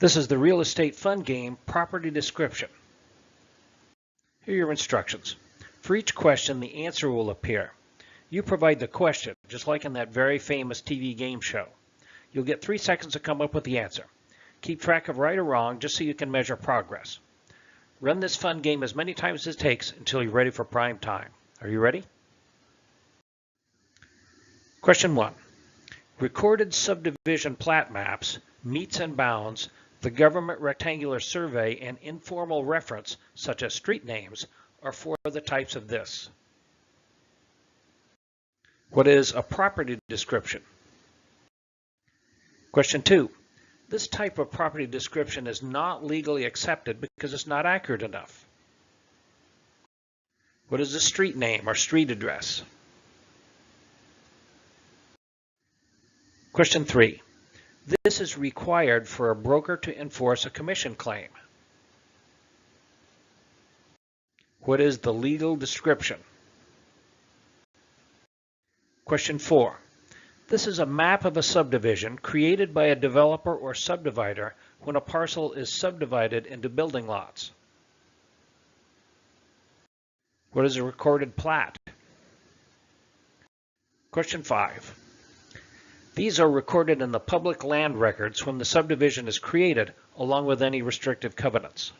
This is the real estate fun game, Property Description. Here are your instructions. For each question, the answer will appear. You provide the question, just like in that very famous TV game show. You'll get 3 seconds to come up with the answer. Keep track of right or wrong, just so you can measure progress. Run this fun game as many times as it takes until you're ready for prime time. Are you ready? Question 1. Recorded subdivision plat maps, meets and bounds, the government rectangular survey, and informal reference, such as street names, are four of the types of this. What is a property description? Question 2. This type of property description is not legally accepted because it's not accurate enough. What is a street name or street address? Question 3. This is required for a broker to enforce a commission claim. What is the legal description? Question 4. This is a map of a subdivision created by a developer or subdivider when a parcel is subdivided into building lots. What is a recorded plat? Question 5. These are recorded in the public land records when the subdivision is created, along with any restrictive covenants.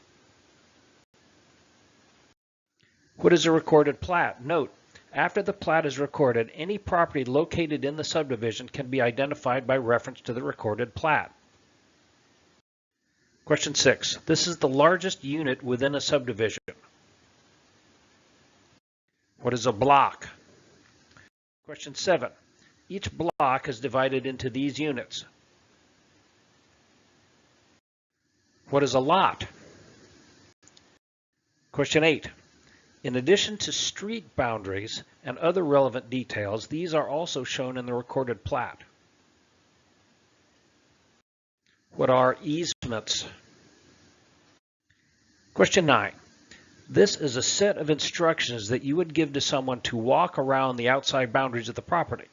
What is a recorded plat? Note, after the plat is recorded, any property located in the subdivision can be identified by reference to the recorded plat. Question 6. This is the largest unit within a subdivision. What is a block? Question 7. Each block is divided into these units. What is a lot? Question 8. In addition to street boundaries and other relevant details, these are also shown in the recorded plat. What are easements? Question 9. This is a set of instructions that you would give to someone to walk around the outside boundaries of the property.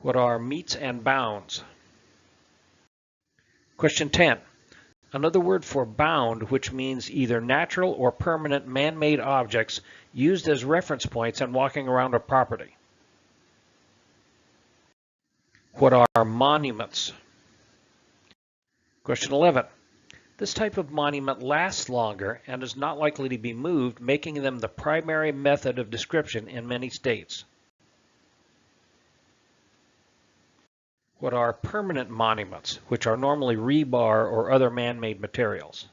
What are meets and bounds? Question 10. Another word for bound, which means either natural or permanent man-made objects used as reference points in walking around a property. What are monuments? Question 11. This type of monument lasts longer and is not likely to be moved, making them the primary method of description in many states. What are permanent monuments, which are normally rebar or other man-made materials?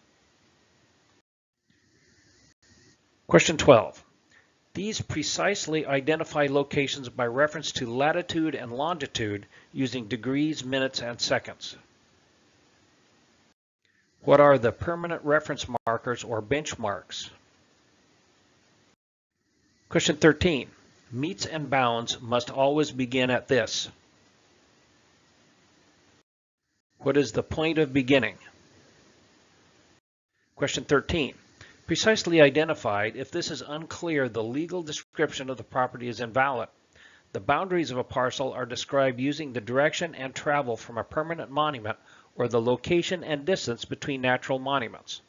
Question 12. These precisely identify locations by reference to latitude and longitude using degrees, minutes, and seconds. What are the permanent reference markers or benchmarks? Question 13. Meets and bounds must always begin at this. What is the point of beginning? Question 13. Precisely identified, if this is unclear, the legal description of the property is invalid. The boundaries of a parcel are described using the direction and travel from a permanent monument or the location and distance between natural monuments.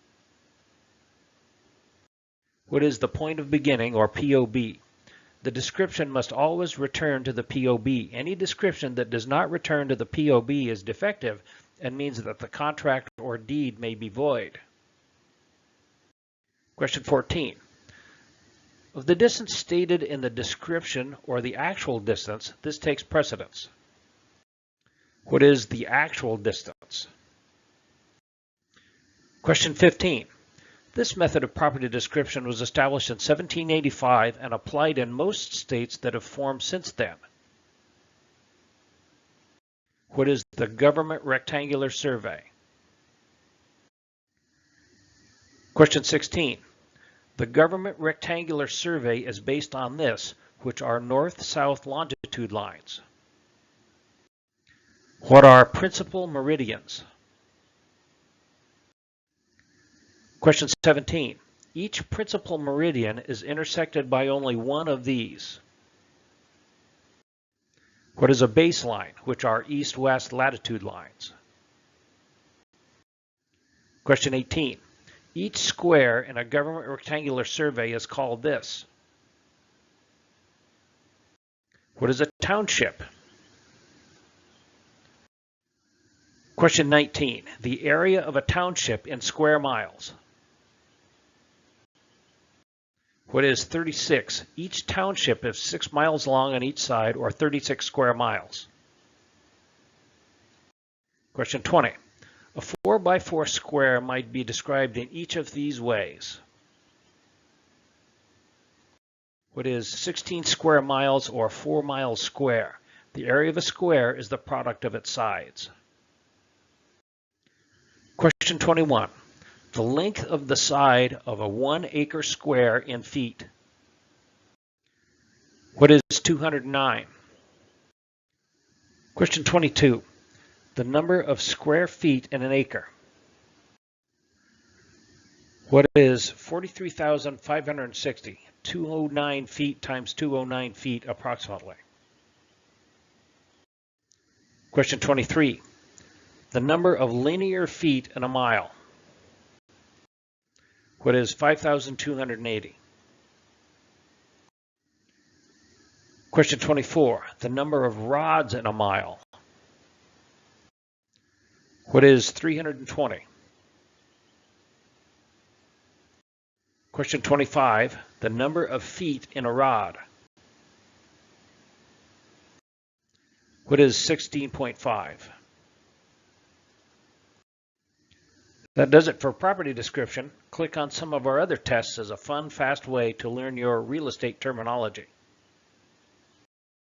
What is the point of beginning or POB? The description must always return to the POB. Any description that does not return to the POB is defective and means that the contract or deed may be void. Question 14. Of the distance stated in the description or the actual distance, this takes precedence. What is the actual distance? Question 15. This method of property description was established in 1785 and applied in most states that have formed since then. What is the government rectangular survey? Question 16. The government rectangular survey is based on this, which are north-south longitude lines. What are principal meridians? Question 17. Each principal meridian is intersected by only one of these. What is a baseline, which are east-west latitude lines? Question 18. Each square in a government rectangular survey is called this. What is a township? Question 19. The area of a township in square miles. What is 36? Each township is 6 miles long on each side, or 36 square miles. Question 20. A 4x4 square might be described in each of these ways. What is 16 square miles, or 4 miles square? The area of a square is the product of its sides. Question 21. The length of the side of a 1 acre square in feet. What is 209? Question 22. The number of square feet in an acre. What is 43,560? 209 feet times 209 feet approximately. Question 23. The number of linear feet in a mile. What is 5,280? Question 24. The number of rods in a mile. What is 320? Question 25. The number of feet in a rod. What is 16.5? That does it for property description. Click on some of our other tests as a fun, fast way to learn your real estate terminology.